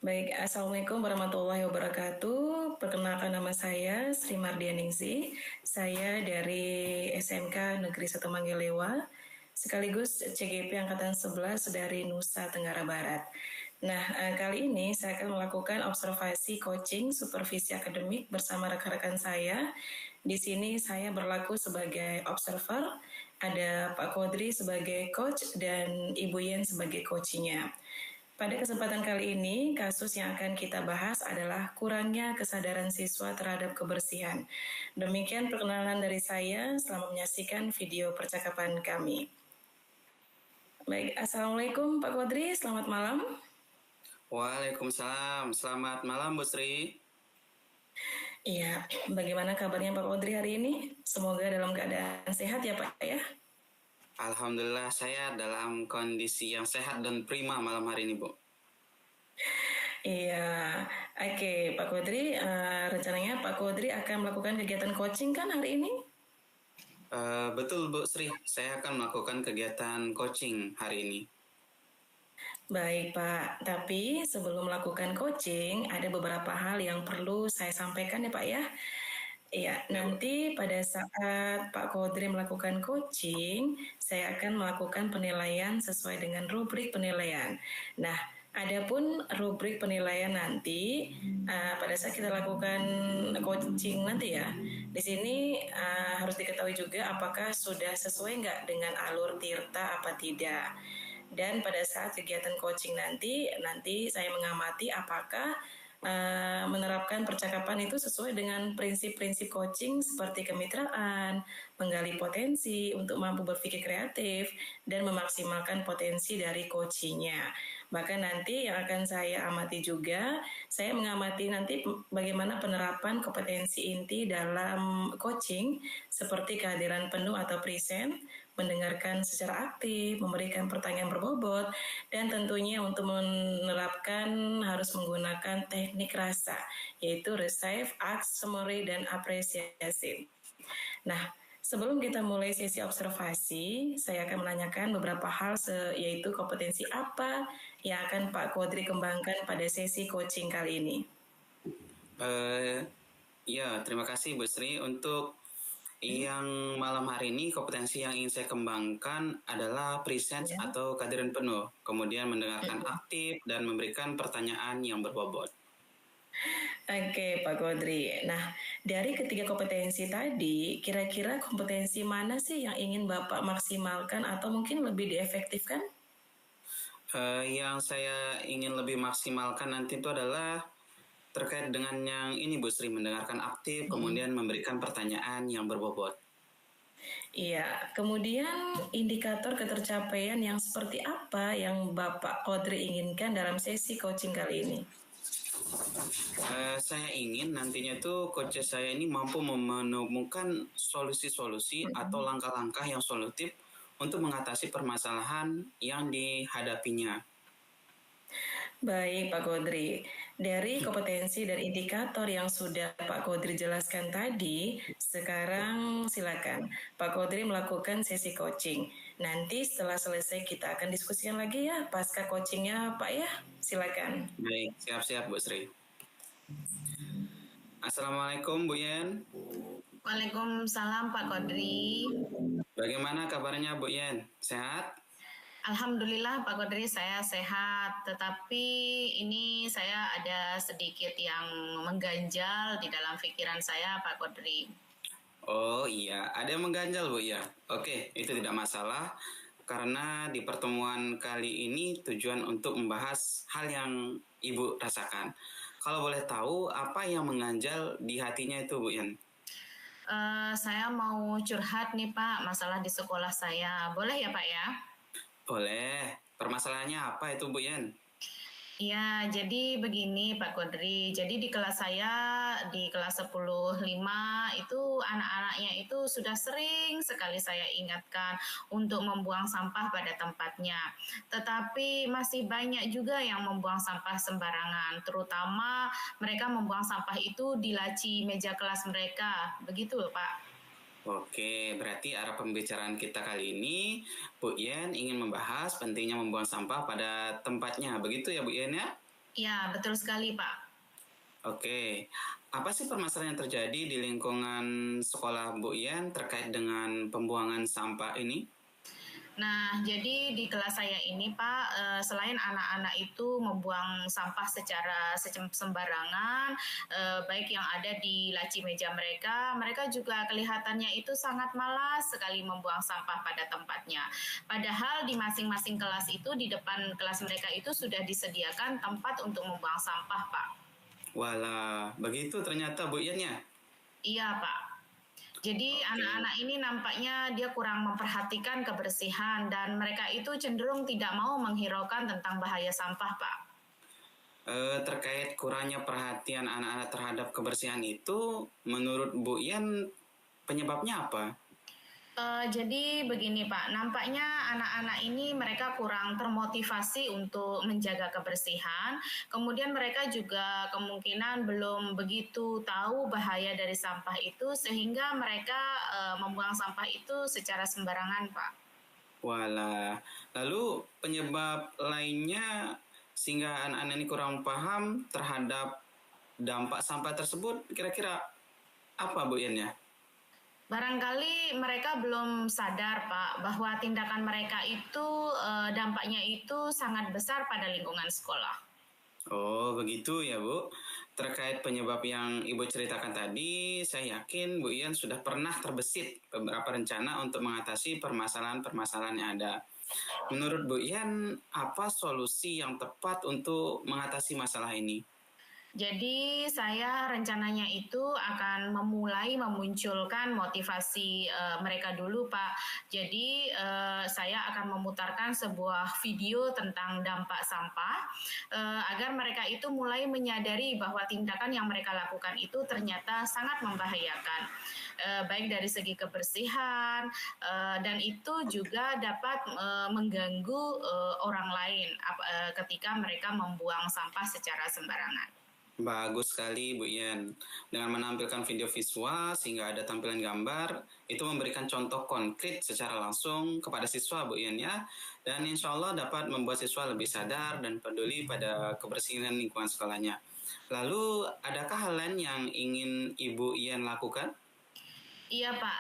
Baik, Assalamualaikum warahmatullahi wabarakatuh. Perkenalkan nama saya Sri Mardianingsi. Saya dari SMK Negeri 1 Manggalewa, sekaligus CGP Angkatan 11 dari Nusa Tenggara Barat. Nah, kali ini saya akan melakukan observasi coaching supervisi akademik bersama rekan-rekan saya. Di sini saya berlaku sebagai observer, ada Pak Kodri sebagai coach dan Ibu Yen sebagai coachnya. Pada kesempatan kali ini, kasus yang akan kita bahas adalah kurangnya kesadaran siswa terhadap kebersihan. Demikian perkenalan dari saya, selamat menyaksikan video percakapan kami. Baik, Assalamualaikum Pak Kodri, selamat malam. Waalaikumsalam, selamat malam Bu Sri. Iya, bagaimana kabarnya Pak Kodri hari ini? Semoga dalam keadaan sehat ya Pak ya. Alhamdulillah saya dalam kondisi yang sehat dan prima malam hari ini Bu. Iya, oke Pak Kodri, rencananya Pak Kodri akan melakukan kegiatan coaching kan hari ini? Betul Bu Sri, saya akan melakukan kegiatan coaching hari ini. Baik Pak, tapi sebelum melakukan coaching ada beberapa hal yang perlu saya sampaikan ya Pak ya. Iya, Ya Bu. nanti pada saat Pak Kodri melakukan coaching, saya akan melakukan penilaian sesuai dengan rubrik penilaian. Nah, adapun rubrik penilaian nanti pada saat kita lakukan coaching nanti ya, di sini harus diketahui juga apakah sudah sesuai nggak dengan alur Tirta apa tidak. Dan pada saat kegiatan coaching nanti saya mengamati apakah menerapkan percakapan itu sesuai dengan prinsip-prinsip coaching seperti kemitraan, menggali potensi untuk mampu berpikir kreatif, dan memaksimalkan potensi dari coachingnya. Bahkan nanti yang akan saya amati juga, saya mengamati nanti bagaimana penerapan kompetensi inti dalam coaching seperti kehadiran penuh atau present, mendengarkan secara aktif, memberikan pertanyaan berbobot, dan tentunya untuk menerapkan harus menggunakan teknik rasa, yaitu receive, ask, summary, dan apresiasi. Nah, sebelum kita mulai sesi observasi, saya akan menanyakan beberapa hal yaitu kompetensi apa yang akan Pak Kodri kembangkan pada sesi coaching kali ini. Ya, terima kasih Bu Sri. Untuk yang malam hari ini kompetensi yang ingin saya kembangkan adalah presence Ya. atau kehadiran penuh, kemudian mendengarkan aktif dan memberikan pertanyaan yang berbobot. Oke, Pak Kodri. Nah, dari ketiga kompetensi tadi, kira-kira kompetensi mana sih yang ingin Bapak maksimalkan atau mungkin lebih diefektifkan? Yang saya ingin lebih maksimalkan nanti itu adalah terkait dengan yang ini Bu Sri, mendengarkan aktif, kemudian memberikan pertanyaan yang berbobot. Iya, kemudian indikator ketercapaian yang seperti apa yang Bapak Kodri inginkan dalam sesi coaching kali ini? Saya ingin nantinya tuh coach saya ini mampu menemukan solusi-solusi atau langkah-langkah yang solutif untuk mengatasi permasalahan yang dihadapinya. Baik, Pak Kodri. Dari kompetensi dan indikator yang sudah Pak Kodri jelaskan tadi, sekarang silakan Pak Kodri melakukan sesi coaching. Nanti setelah selesai kita akan diskusikan lagi ya pasca coachingnya Pak ya. Silakan. Baik, siap-siap Bu Sri. Assalamualaikum Bu Yen. Waalaikumsalam Pak Kodri. Bagaimana kabarnya Bu Yen? Sehat? Alhamdulillah Pak Kodri saya sehat, tetapi ini saya ada sedikit yang mengganjal di dalam pikiran saya Pak Kodri. Oh iya, ada yang mengganjal Bu ya. Oke, itu tidak masalah. Karena di pertemuan kali ini tujuan untuk membahas hal yang Ibu rasakan. Kalau boleh tahu, apa yang mengganjal di hatinya itu Bu Yen? Saya mau curhat nih Pak, masalah di sekolah saya. Boleh ya Pak ya? Boleh. Permasalahannya apa itu Bu Yen? Ya, jadi begini Pak Kodri. Jadi di kelas saya, di kelas 10-5 itu anak-anaknya itu sudah sering sekali saya ingatkan untuk membuang sampah pada tempatnya. Tetapi masih banyak juga yang membuang sampah sembarangan, terutama mereka membuang sampah itu di laci meja kelas mereka. Begitu Pak. Oke, berarti arah pembicaraan kita kali ini, Bu Yen ingin membahas pentingnya membuang sampah pada tempatnya. Begitu ya Bu Yen ya? Ya, betul sekali, Pak. Oke, apa sih permasalahan yang terjadi di lingkungan sekolah Bu Ian terkait dengan pembuangan sampah ini? Nah, jadi di kelas saya ini, Pak, selain anak-anak itu membuang sampah secara sembarangan, baik yang ada di laci meja mereka, mereka juga kelihatannya itu sangat malas sekali membuang sampah pada tempatnya. Padahal di masing-masing kelas itu, di depan kelas mereka itu sudah disediakan tempat untuk membuang sampah, Pak. Walah, begitu ternyata Bu Ian ya? Iya, Pak. Jadi Oke. anak-anak ini nampaknya dia kurang memperhatikan kebersihan dan mereka itu cenderung tidak mau menghiraukan tentang bahaya sampah, Pak. Terkait kurangnya perhatian anak-anak terhadap kebersihan itu, menurut Bu Ian penyebabnya apa? Jadi begini Pak, nampaknya anak-anak ini mereka kurang termotivasi untuk menjaga kebersihan. Kemudian mereka juga kemungkinan belum begitu tahu bahaya dari sampah itu sehingga mereka membuang sampah itu secara sembarangan, Pak. Walah, lalu penyebab lainnya sehingga anak-anak ini kurang paham terhadap dampak sampah tersebut, kira-kira apa Bu Ian ya? Barangkali mereka belum sadar, Pak, bahwa tindakan mereka itu dampaknya itu sangat besar pada lingkungan sekolah. Oh, begitu ya, Bu. Terkait penyebab yang Ibu ceritakan tadi, saya yakin Bu Ian sudah pernah terbesit beberapa rencana untuk mengatasi permasalahan-permasalahan yang ada. Menurut Bu Ian, apa solusi yang tepat untuk mengatasi masalah ini? Jadi saya rencananya itu akan memulai memunculkan motivasi mereka dulu, Pak. Jadi saya akan memutarkan sebuah video tentang dampak sampah agar mereka itu mulai menyadari bahwa tindakan yang mereka lakukan itu ternyata sangat membahayakan. Baik dari segi kebersihan dan itu juga dapat mengganggu orang lain ketika mereka membuang sampah secara sembarangan. Bagus sekali Bu Ian. Dengan menampilkan video visual sehingga ada tampilan gambar, itu memberikan contoh konkret secara langsung kepada siswa Bu Ian ya. Dan insya Allah dapat membuat siswa lebih sadar dan peduli pada kebersihan lingkungan sekolahnya. Lalu, adakah hal lain yang ingin Ibu Ian lakukan? Iya Pak,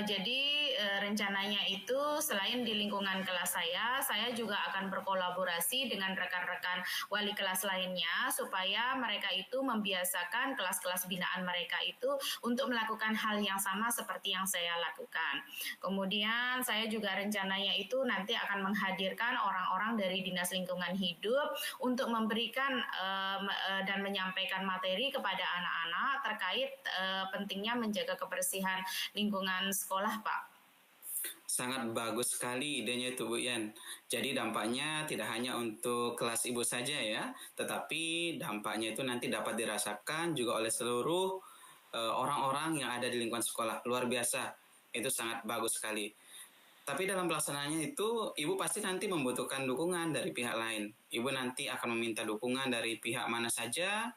jadi rencananya itu selain di lingkungan kelas saya juga akan berkolaborasi dengan rekan-rekan wali kelas lainnya supaya mereka itu membiasakan kelas-kelas binaan mereka itu untuk melakukan hal yang sama seperti yang saya lakukan. Kemudian saya juga rencananya itu nanti akan menghadirkan orang-orang dari Dinas Lingkungan Hidup untuk memberikan dan menyampaikan materi kepada anak-anak terkait pentingnya menjaga kebersihan lingkungan sekolah, Pak. Sangat bagus sekali idenya itu Bu Ian. Jadi dampaknya tidak hanya untuk kelas Ibu saja ya, tetapi dampaknya itu nanti dapat dirasakan juga oleh seluruh orang-orang yang ada di lingkungan sekolah. Luar biasa. Itu sangat bagus sekali. Tapi dalam pelaksanaannya itu, Ibu pasti nanti membutuhkan dukungan dari pihak lain. Ibu nanti akan meminta dukungan dari pihak mana saja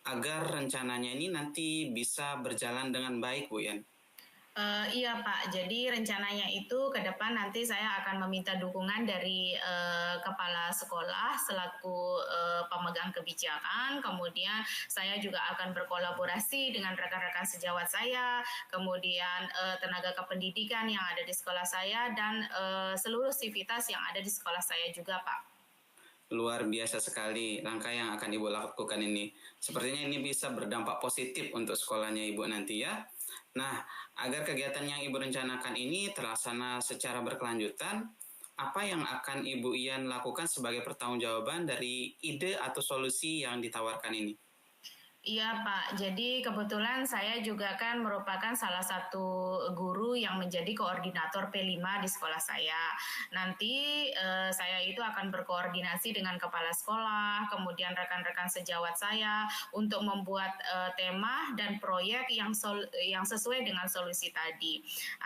agar rencananya ini nanti bisa berjalan dengan baik, Bu Ian. Iya Pak, jadi rencananya itu ke depan nanti saya akan meminta dukungan dari kepala sekolah selaku pemegang kebijakan, kemudian saya juga akan berkolaborasi dengan rekan-rekan sejawat saya, kemudian tenaga kependidikan yang ada di sekolah saya, dan seluruh sivitas yang ada di sekolah saya juga Pak. Luar biasa sekali langkah yang akan Ibu lakukan ini. Sepertinya ini bisa berdampak positif untuk sekolahnya Ibu nanti ya. Nah, agar kegiatan yang Ibu rencanakan ini terlaksana secara berkelanjutan, apa yang akan Ibu Ian lakukan sebagai pertanggungjawaban dari ide atau solusi yang ditawarkan ini? Iya Pak, jadi kebetulan saya juga kan merupakan salah satu guru yang menjadi koordinator P5 di sekolah saya. Nanti saya itu akan berkoordinasi dengan kepala sekolah, kemudian rekan-rekan sejawat saya untuk membuat tema dan proyek yang sesuai dengan solusi tadi.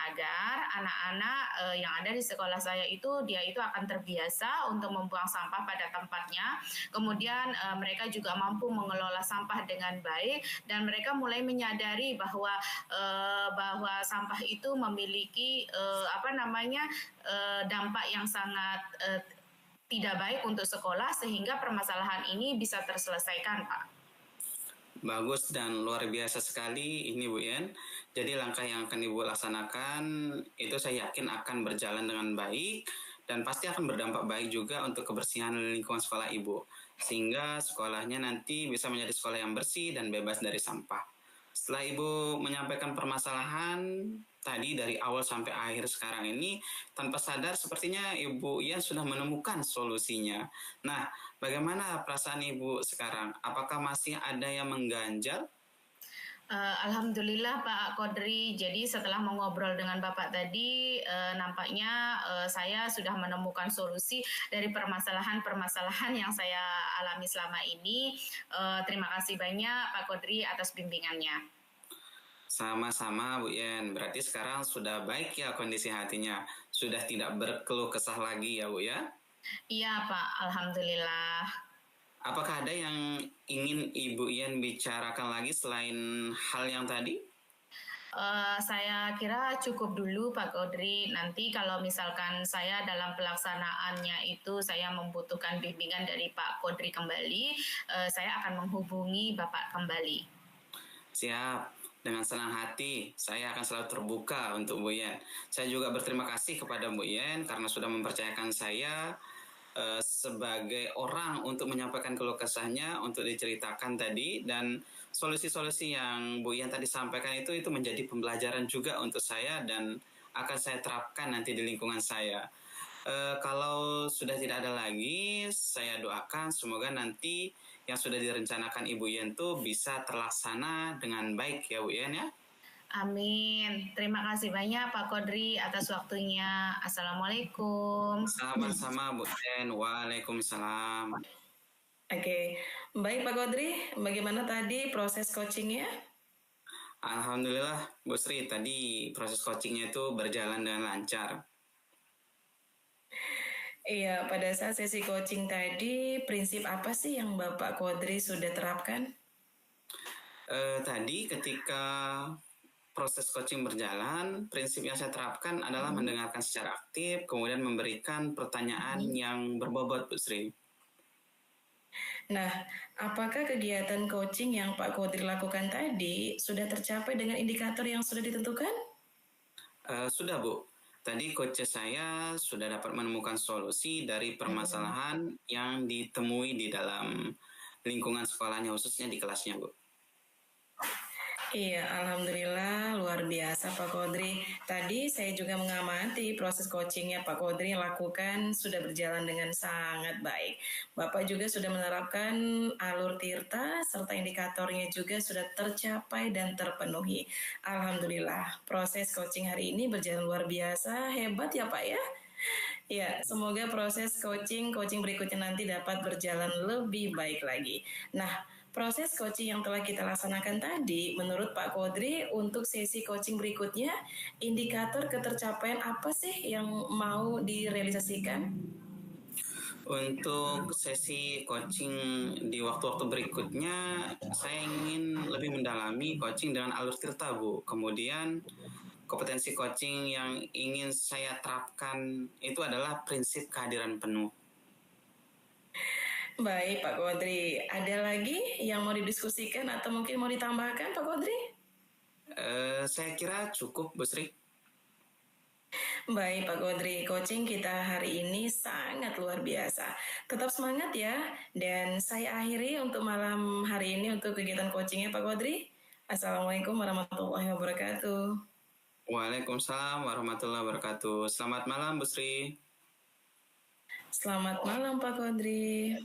Agar anak-anak yang ada di sekolah saya itu dia itu akan terbiasa untuk membuang sampah pada tempatnya. Kemudian mereka juga mampu mengelola sampah dengan baik dan mereka mulai menyadari bahwa sampah itu memiliki dampak yang sangat tidak baik untuk sekolah sehingga permasalahan ini bisa terselesaikan, Pak. Bagus dan luar biasa sekali ini Bu Yen. Jadi langkah yang akan Ibu laksanakan itu saya yakin akan berjalan dengan baik dan pasti akan berdampak baik juga untuk kebersihan lingkungan sekolah Ibu. Sehingga sekolahnya nanti bisa menjadi sekolah yang bersih dan bebas dari sampah. Setelah Ibu menyampaikan permasalahan tadi dari awal sampai akhir sekarang ini, tanpa sadar sepertinya Ibu Ian sudah menemukan solusinya. Nah, bagaimana perasaan Ibu sekarang? Apakah masih ada yang mengganjal? Alhamdulillah Pak Kodri, jadi setelah mengobrol dengan Bapak tadi, nampaknya saya sudah menemukan solusi dari permasalahan-permasalahan yang saya alami selama ini. Terima kasih banyak Pak Kodri atas bimbingannya. Sama-sama Bu Yen, berarti sekarang sudah baik ya kondisi hatinya. Sudah tidak berkeluh kesah lagi ya Bu ya? Iya Pak, Alhamdulillah. Apakah ada yang ingin Ibu Ian bicarakan lagi selain hal yang tadi? Saya kira cukup dulu Pak Kodri. Nanti kalau misalkan saya dalam pelaksanaannya itu saya membutuhkan bimbingan dari Pak Kodri kembali, saya akan menghubungi Bapak kembali. Siap, dengan senang hati saya akan selalu terbuka untuk Bu Yen. Saya juga berterima kasih kepada Bu Yen karena sudah mempercayakan saya sebagai orang untuk menyampaikan keluh kesahnya, untuk diceritakan tadi, dan solusi-solusi yang Bu Ian tadi sampaikan itu menjadi pembelajaran juga untuk saya dan akan saya terapkan nanti di lingkungan saya. Kalau sudah tidak ada lagi, saya doakan semoga nanti yang sudah direncanakan Ibu Ian itu bisa terlaksana dengan baik ya Bu Ian ya. Amin. Terima kasih banyak Pak Kodri atas waktunya. Assalamualaikum. Sama-sama Bu Ian. Waalaikumsalam. Oke, baik Pak Kodri, bagaimana tadi proses coachingnya? Alhamdulillah Bu Sri, tadi proses coachingnya itu berjalan dengan lancar. Iya, pada saat sesi coaching tadi, prinsip apa sih yang Bapak Kodri sudah terapkan? Tadi ketika proses coaching berjalan, prinsip yang saya terapkan adalah mendengarkan secara aktif, kemudian memberikan pertanyaan yang berbobot, Bu Sri. Nah, apakah kegiatan coaching yang Pak Kodri lakukan tadi sudah tercapai dengan indikator yang sudah ditentukan? Sudah, Bu. Tadi coach saya sudah dapat menemukan solusi dari permasalahan yang ditemui di dalam lingkungan sekolahnya, khususnya di kelasnya, Bu. Iya, alhamdulillah luar biasa Pak Kodri. Tadi saya juga mengamati proses coachingnya Pak Kodri lakukan sudah berjalan dengan sangat baik. Bapak juga sudah menerapkan alur tirta serta indikatornya juga sudah tercapai dan terpenuhi. Alhamdulillah, proses coaching hari ini berjalan luar biasa, hebat ya Pak ya. Ya, semoga proses coaching berikutnya nanti dapat berjalan lebih baik lagi. Nah, proses coaching yang telah kita laksanakan tadi, menurut Pak Kodri, untuk sesi coaching berikutnya, indikator ketercapaian apa sih yang mau direalisasikan? Untuk sesi coaching di waktu-waktu berikutnya, saya ingin lebih mendalami coaching dengan alur tirta, Bu. Kemudian, kompetensi coaching yang ingin saya terapkan itu adalah prinsip kehadiran penuh. Baik Pak Kodri, ada lagi yang mau didiskusikan atau mungkin mau ditambahkan Pak Kodri? Saya kira cukup, Bu Sri. Baik Pak Kodri, coaching kita hari ini sangat luar biasa. Tetap semangat ya, dan saya akhiri untuk malam hari ini untuk kegiatan coachingnya Pak Kodri. Assalamualaikum warahmatullahi wabarakatuh. Waalaikumsalam warahmatullahi wabarakatuh. Selamat malam, Bu Sri. Selamat malam Pak Kodri.